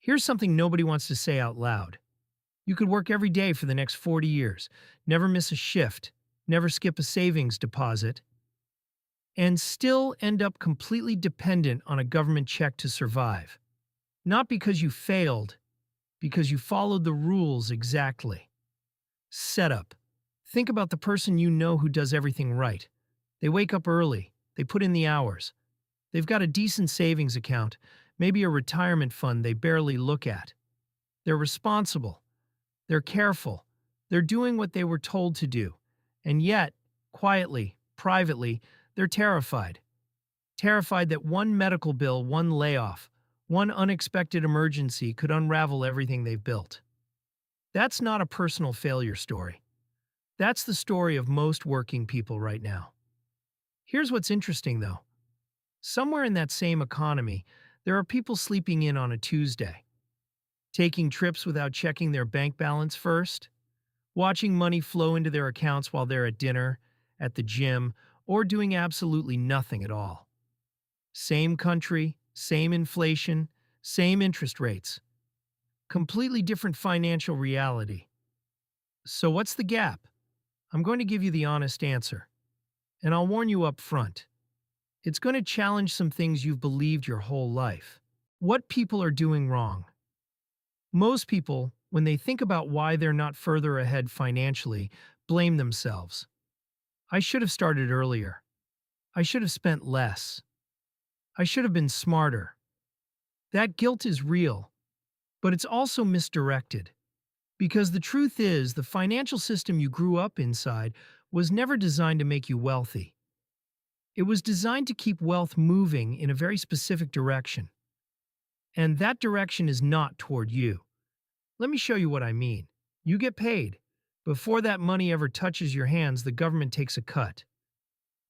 Here's something nobody wants to say out loud. You could work every day for the next 40 years, never miss a shift, never skip a savings deposit, and still end up completely dependent on a government check to survive. Not because you failed, because you followed the rules exactly. Setup. Think about the person you know who does everything right. They wake up early, they put in the hours, they've got a decent savings account, maybe a retirement fund they barely look at. They're responsible, they're careful, they're doing what they were told to do. And yet, quietly, privately, they're terrified. Terrified that one medical bill, one layoff, one unexpected emergency could unravel everything they've built. That's not a personal failure story. That's the story of most working people right now. Here's what's interesting though. Somewhere in that same economy, there are people sleeping in on a Tuesday, taking trips without checking their bank balance first, watching money flow into their accounts while they're at dinner, at the gym, or doing absolutely nothing at all. Same country, same inflation, same interest rates. Completely different financial reality. So what's the gap? I'm going to give you the honest answer. And I'll warn you up front. It's going to challenge some things you've believed your whole life. What people are doing wrong. Most people, when they think about why they're not further ahead financially, blame themselves. I should have started earlier. I should have spent less. I should have been smarter. That guilt is real, but it's also misdirected. Because the truth is, the financial system you grew up inside was never designed to make you wealthy. It was designed to keep wealth moving in a very specific direction. And that direction is not toward you. Let me show you what I mean. You get paid. Before that money ever touches your hands, the government takes a cut.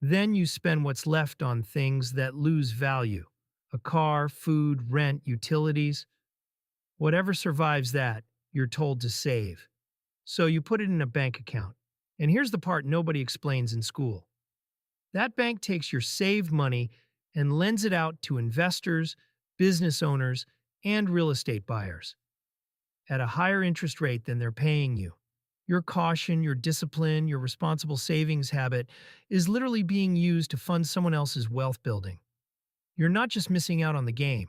Then you spend what's left on things that lose value. A car, food, rent, utilities. Whatever survives that, you're told to save. So you put it in a bank account. And here's the part nobody explains in school. That bank takes your saved money and lends it out to investors, business owners, and real estate buyers at a higher interest rate than they're paying you. Your caution, your discipline, your responsible savings habit is literally being used to fund someone else's wealth building. You're not just missing out on the game.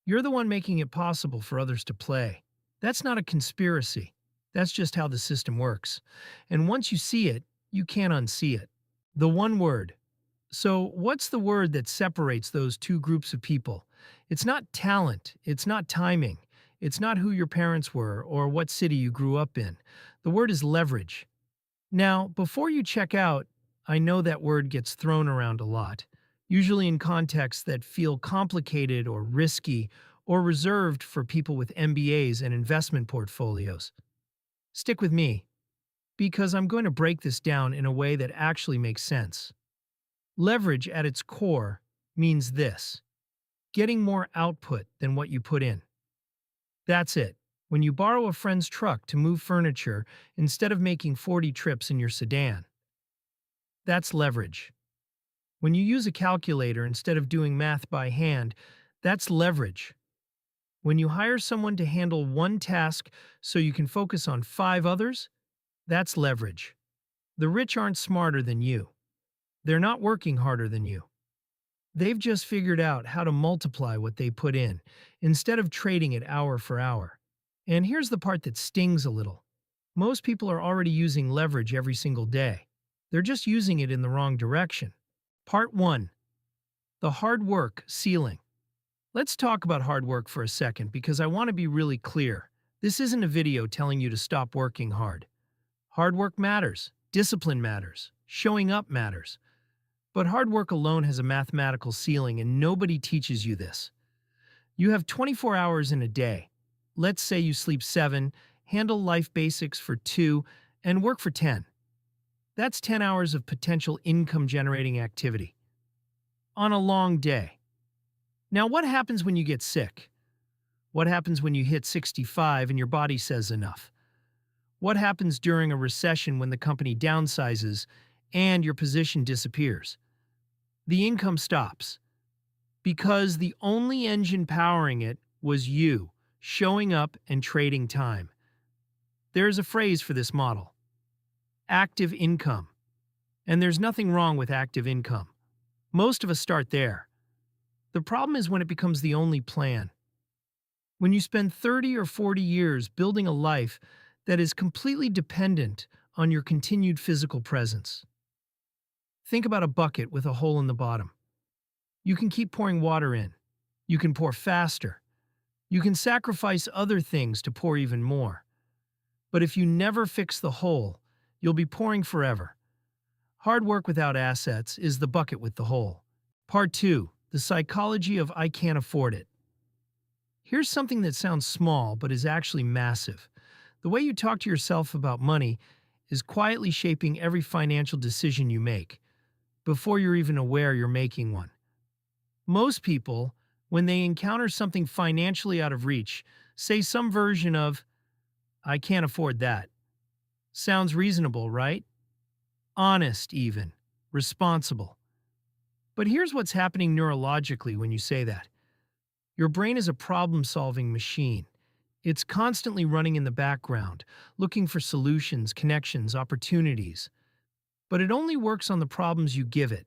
You're the one making it possible for others to play. That's not a conspiracy. That's just how the system works. And once you see it, you can't unsee it. The one word. So, what's the word that separates those two groups of people? It's not talent, it's not timing, it's not who your parents were or what city you grew up in. The word is leverage. Now, before you check out, I know that word gets thrown around a lot, usually in contexts that feel complicated or risky or reserved for people with MBAs and investment portfolios. Stick with me, because I'm going to break this down in a way that actually makes sense. Leverage at its core means this: getting more output than what you put in. That's it. When you borrow a friend's truck to move furniture instead of making 40 trips in your sedan. That's leverage. When you use a calculator instead of doing math by hand, that's leverage. When you hire someone to handle one task so you can focus on 5 others, that's leverage. The rich aren't smarter than you. They're not working harder than you. They've just figured out how to multiply what they put in, instead of trading it hour for hour. And here's the part that stings a little. Most people are already using leverage every single day. They're just using it in the wrong direction. Part 1. The hard work ceiling. Let's talk about hard work for a second because I want to be really clear. This isn't a video telling you to stop working hard. Hard work matters. Discipline matters. Showing up matters. But hard work alone has a mathematical ceiling and nobody teaches you this. You have 24 hours in a day. Let's say you sleep 7, handle life basics for 2, and work for 10. That's 10 hours of potential income-generating activity on a long day. Now, what happens when you get sick? What happens when you hit 65 and your body says enough? What happens during a recession when the company downsizes and your position disappears? The income stops because the only engine powering it was you, showing up and trading time. There is a phrase for this model: active income. And there's nothing wrong with active income. Most of us start there. The problem is when it becomes the only plan. When you spend 30 or 40 years building a life that is completely dependent on your continued physical presence. Think about a bucket with a hole in the bottom. You can keep pouring water in. You can pour faster. You can sacrifice other things to pour even more. But if you never fix the hole, you'll be pouring forever. Hard work without assets is the bucket with the hole. Part 2. The psychology of I can't afford it. Here's something that sounds small but is actually massive. The way you talk to yourself about money is quietly shaping every financial decision you make, before you're even aware you're making one. Most people, when they encounter something financially out of reach, say some version of, I can't afford that. Sounds reasonable, right? Honest even. Responsible. But here's what's happening neurologically when you say that. Your brain is a problem-solving machine. It's constantly running in the background, looking for solutions, connections, opportunities. But it only works on the problems you give it.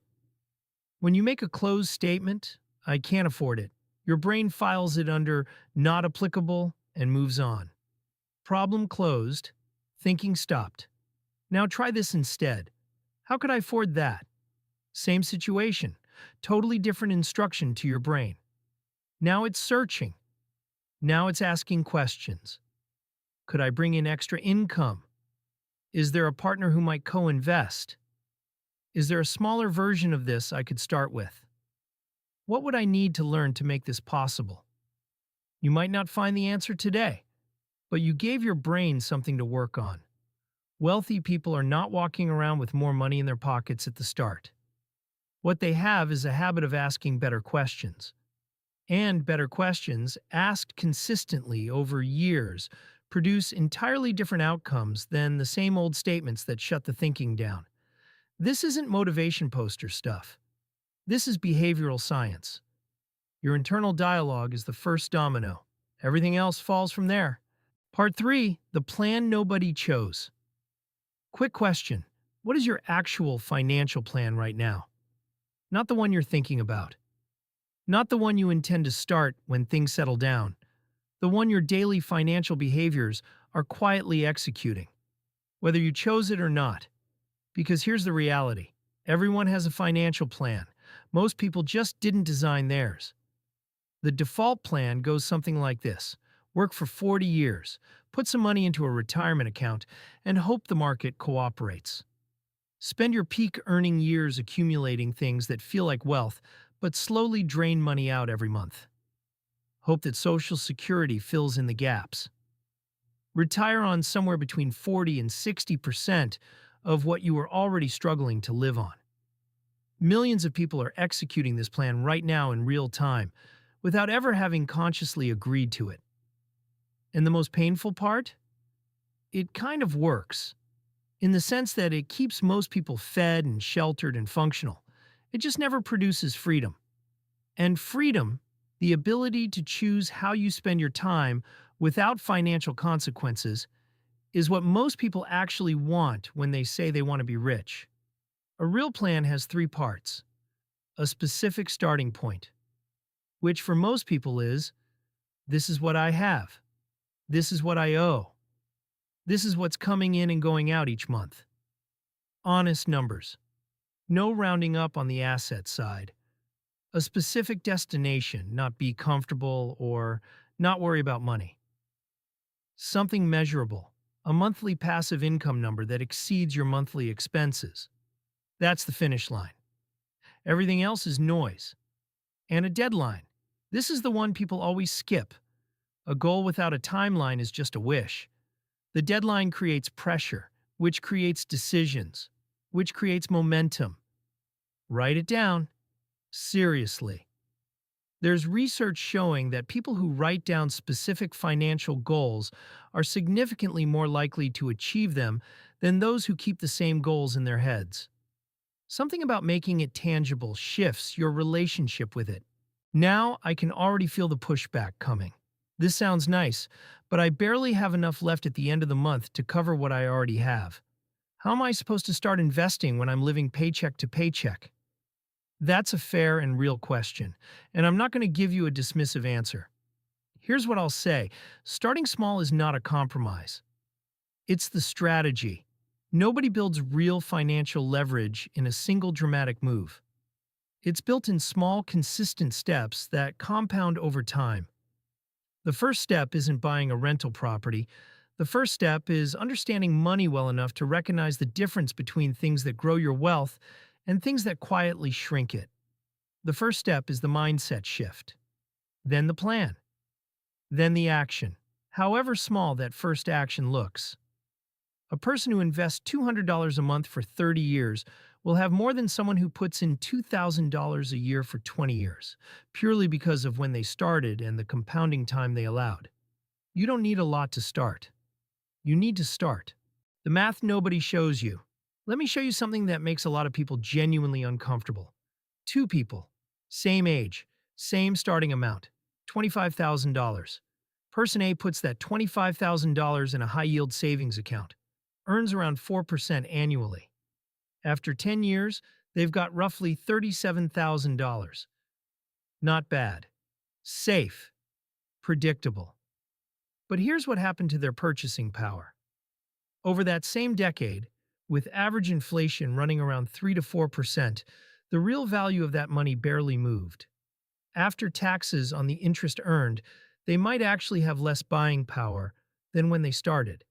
When you make a closed statement, I can't afford it, your brain files it under not applicable and moves on. Problem closed, thinking stopped. Now try this instead. How could I afford that? Same situation, totally different instruction to your brain. Now it's searching. Now it's asking questions. Could I bring in extra income? Is there a partner who might co-invest? Is there a smaller version of this I could start with? What would I need to learn to make this possible? You might not find the answer today, but you gave your brain something to work on. Wealthy people are not walking around with more money in their pockets at the start. What they have is a habit of asking better questions. And better questions, asked consistently over years, produce entirely different outcomes than the same old statements that shut the thinking down. This isn't motivation poster stuff. This is behavioral science. Your internal dialogue is the first domino. Everything else falls from there. Part 3. The plan nobody chose. Quick question. What is your actual financial plan right now? Not the one you're thinking about. Not the one you intend to start when things settle down. The one your daily financial behaviors are quietly executing, whether you chose it or not. Because here's the reality. Everyone has a financial plan. Most people just didn't design theirs. The default plan goes something like this. Work for 40 years, put some money into a retirement account, and hope the market cooperates. Spend your peak earning years accumulating things that feel like wealth, but slowly drain money out every month. Hope that Social Security fills in the gaps. Retire on somewhere between 40 and 60% of what you are already struggling to live on. Millions of people are executing this plan right now in real time, without ever having consciously agreed to it. And the most painful part? It kind of works, in the sense that it keeps most people fed and sheltered and functional. It just never produces freedom. And freedom, the ability to choose how you spend your time without financial consequences, is what most people actually want when they say they want to be rich. A real plan has 3 parts. A specific starting point, which for most people is, this is what I have. This is what I owe. This is what's coming in and going out each month. Honest numbers. No rounding up on the asset side. A specific destination, not be comfortable or not worry about money. Something measurable. A monthly passive income number that exceeds your monthly expenses. That's the finish line. Everything else is noise. And a deadline. This is the one people always skip. A goal without a timeline is just a wish. The deadline creates pressure, which creates decisions, which creates momentum. Write it down. Seriously. There's research showing that people who write down specific financial goals are significantly more likely to achieve them than those who keep the same goals in their heads. Something about making it tangible shifts your relationship with it. Now I can already feel the pushback coming. This sounds nice, but I barely have enough left at the end of the month to cover what I already have. How am I supposed to start investing when I'm living paycheck to paycheck? That's a fair and real question, and I'm not going to give you a dismissive answer. Here's what I'll say: starting small is not a compromise, it's the strategy. Nobody builds real financial leverage in a single dramatic move. It's built in small, consistent steps that compound over time. The first step isn't buying a rental property. The first step is understanding money well enough to recognize the difference between things that grow your wealth and things that quietly shrink it. The first step is the mindset shift, then the plan, then the action, however small that first action looks. A person who invests $200 a month for 30 years will have more than someone who puts in $2,000 a year for 20 years, purely because of when they started and the compounding time they allowed. You don't need a lot to start. You need to start. The math nobody shows you. Let me show you something that makes a lot of people genuinely uncomfortable. Two people, same age, same starting amount, $25,000. Person A puts that $25,000 in a high-yield savings account, earns around 4% annually. After 10 years, they've got roughly $37,000. Not bad. Safe. Predictable. But here's what happened to their purchasing power. Over that same decade, with average inflation running around 3 to 4%, the real value of that money barely moved. After taxes on the interest earned, they might actually have less buying power than when they started.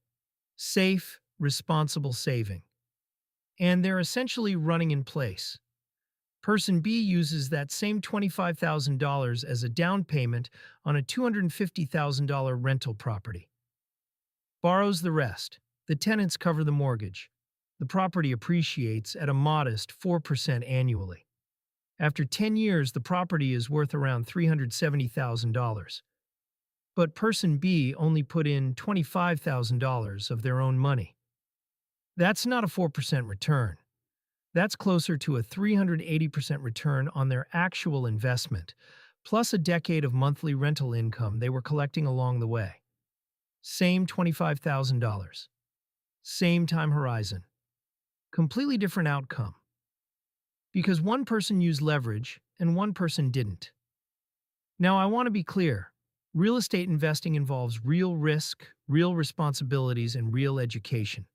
Safe, responsible saving. And they're essentially running in place. Person B uses that same $25,000 as a down payment on a $250,000 rental property. Borrows the rest. The tenants cover the mortgage. The property appreciates at a modest 4% annually. After 10 years, the property is worth around $370,000. But person B only put in $25,000 of their own money. That's not a 4% return. That's closer to a 380% return on their actual investment, plus a decade of monthly rental income they were collecting along the way. Same $25,000. Same time horizon. Completely different outcome. Because one person used leverage and one person didn't. Now, I want to be clear. Real estate investing involves real risk, real responsibilities, and real education.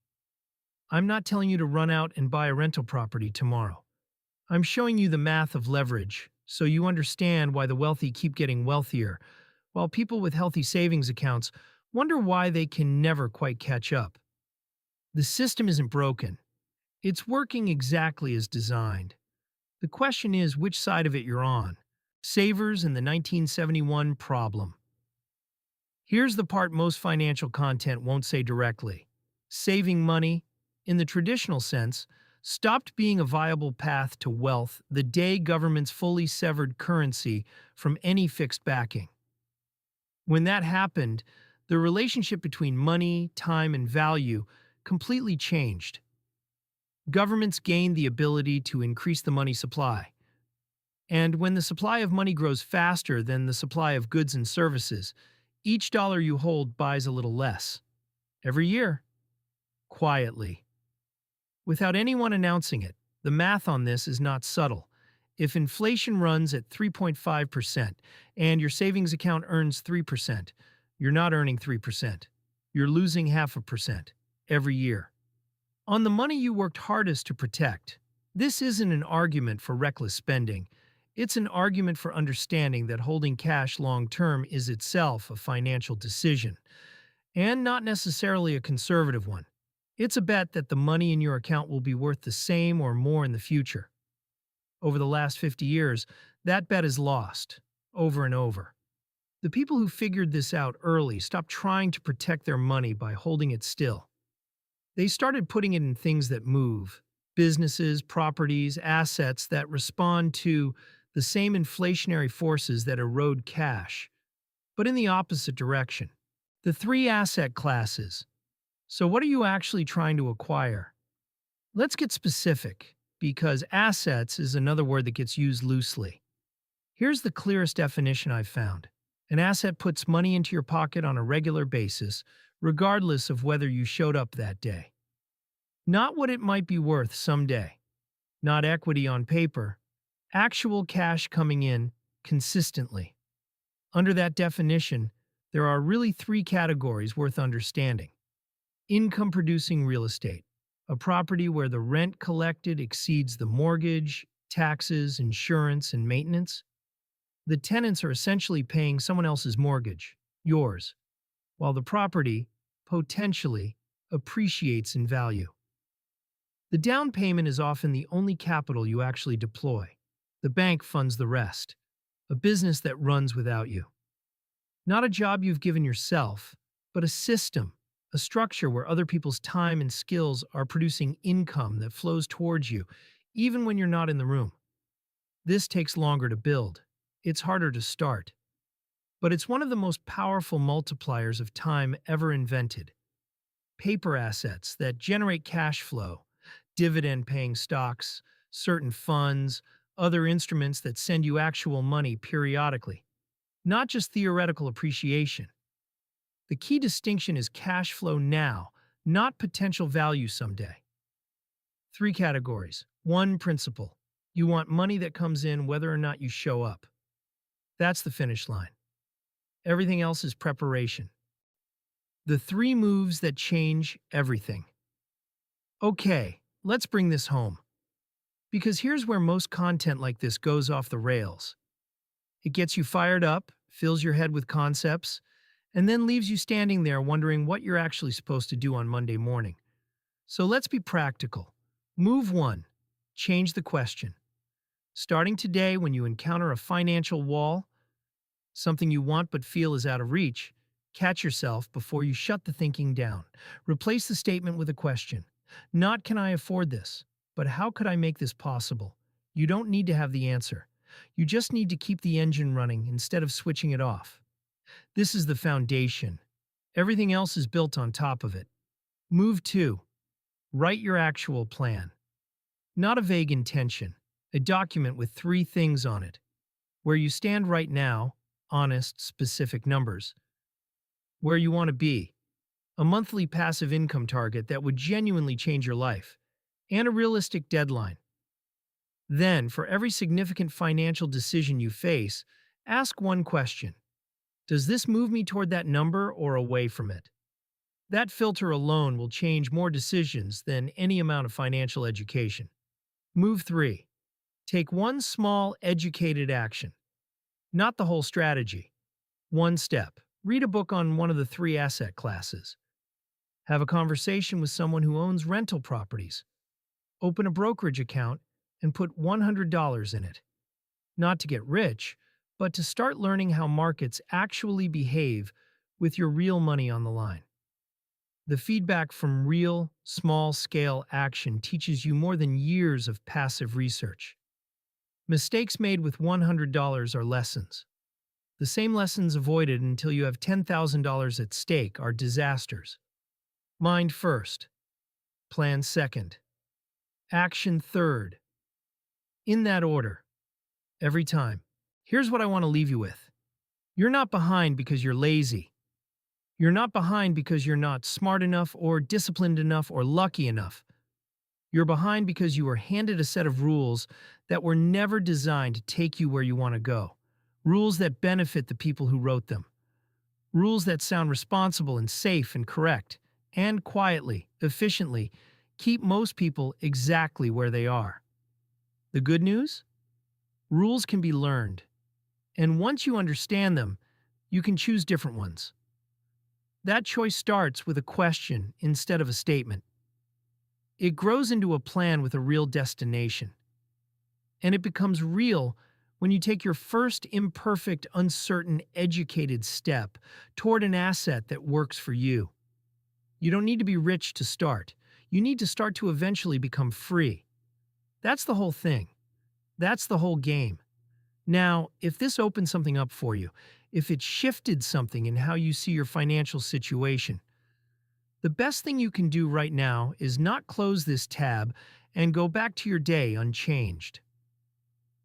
I'm not telling you to run out and buy a rental property tomorrow. I'm showing you the math of leverage so you understand why the wealthy keep getting wealthier, while people with healthy savings accounts wonder why they can never quite catch up. The system isn't broken. It's working exactly as designed. The question is which side of it you're on. Savers and the 1971 problem. Here's the part most financial content won't say directly. Saving money, in the traditional sense, stopped being a viable path to wealth the day governments fully severed currency from any fixed backing. When that happened, the relationship between money, time, and value completely changed. Governments gained the ability to increase the money supply. And when the supply of money grows faster than the supply of goods and services, each dollar you hold buys a little less. Every year. Quietly. Without anyone announcing it, the math on this is not subtle. If inflation runs at 3.5% and your savings account earns 3%, you're not earning 3%. You're losing 0.5% every year. On the money you worked hardest to protect. This isn't an argument for reckless spending. It's an argument for understanding that holding cash long-term is itself a financial decision, and not necessarily a conservative one. It's a bet that the money in your account will be worth the same or more in the future. Over the last 50 years, that bet is lost, over and over. The people who figured this out early stopped trying to protect their money by holding it still. They started putting it in things that move, businesses, properties, assets that respond to the same inflationary forces that erode cash, but in the opposite direction. The three asset classes. So what are you actually trying to acquire? Let's get specific, because assets is another word that gets used loosely. Here's the clearest definition I've found. An asset puts money into your pocket on a regular basis, regardless of whether you showed up that day. Not what it might be worth someday, not equity on paper, actual cash coming in consistently. Under that definition, there are really three categories worth understanding. Income-producing real estate, a property where the rent collected exceeds the mortgage, taxes, insurance, and maintenance. The tenants are essentially paying someone else's mortgage, yours, while the property, potentially, appreciates in value. The down payment is often the only capital you actually deploy. The bank funds the rest, a business that runs without you. Not a job you've given yourself, but a system, a structure where other people's time and skills are producing income that flows towards you, even when you're not in the room. This takes longer to build. It's harder to start. But it's one of the most powerful multipliers of time ever invented. Paper assets that generate cash flow, dividend-paying stocks, certain funds, other instruments that send you actual money periodically, not just theoretical appreciation. The key distinction is cash flow now, not potential value someday. Three categories. One, principle. You want money that comes in whether or not you show up. That's the finish line. Everything else is preparation. The three moves that change everything. Okay, let's bring this home. Because here's where most content like this goes off the rails. It gets you fired up, fills your head with concepts, and then leaves you standing there wondering what you're actually supposed to do on Monday morning. So let's be practical. Move 1. Change the question. Starting today, when you encounter a financial wall, something you want but feel is out of reach, catch yourself before you shut the thinking down. Replace the statement with a question. Not can I afford this, but how could I make this possible? You don't need to have the answer. You just need to keep the engine running instead of switching it off. This is the foundation. Everything else is built on top of it. Move 2. Write your actual plan. Not a vague intention. A document with 3 things on it. Where you stand right now, honest, specific numbers. Where you want to be. A monthly passive income target that would genuinely change your life. And a realistic deadline. Then, for every significant financial decision you face, ask one question. Does this move me toward that number or away from it? That filter alone will change more decisions than any amount of financial education. Move 3. Take one small, educated action. Not the whole strategy. One step. Read a book on one of the 3 asset classes. Have a conversation with someone who owns rental properties. Open a brokerage account and put $100 in it. Not to get rich, but to start learning how markets actually behave with your real money on the line. The feedback from real, small-scale action teaches you more than years of passive research. Mistakes made with $100 are lessons. The same lessons avoided until you have $10,000 at stake are disasters. Mind first. Plan second. Action third. In that order. Every time. Here's what I want to leave you with. You're not behind because you're lazy. You're not behind because you're not smart enough or disciplined enough or lucky enough. You're behind because you were handed a set of rules that were never designed to take you where you want to go. Rules that benefit the people who wrote them. Rules that sound responsible and safe and correct, and quietly, efficiently, keep most people exactly where they are. The good news? Rules can be learned. And once you understand them, you can choose different ones. That choice starts with a question instead of a statement. It grows into a plan with a real destination. And it becomes real when you take your first imperfect, uncertain, educated step toward an asset that works for you. You don't need to be rich to start. You need to start to eventually become free. That's the whole thing. That's the whole game. Now, if this opened something up for you, if it shifted something in how you see your financial situation, the best thing you can do right now is not close this tab and go back to your day unchanged.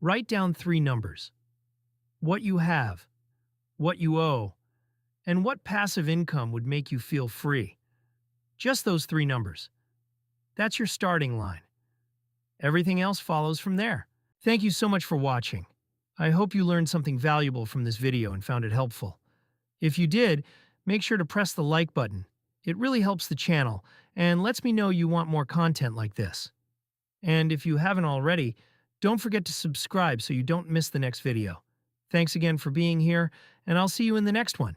Write down 3 numbers. What you have, what you owe, and what passive income would make you feel free. Just those three numbers. That's your starting line. Everything else follows from there. Thank you so much for watching. I hope you learned something valuable from this video and found it helpful. If you did, make sure to press the like button. It really helps the channel and lets me know you want more content like this. And if you haven't already, don't forget to subscribe so you don't miss the next video. Thanks again for being here, and I'll see you in the next one.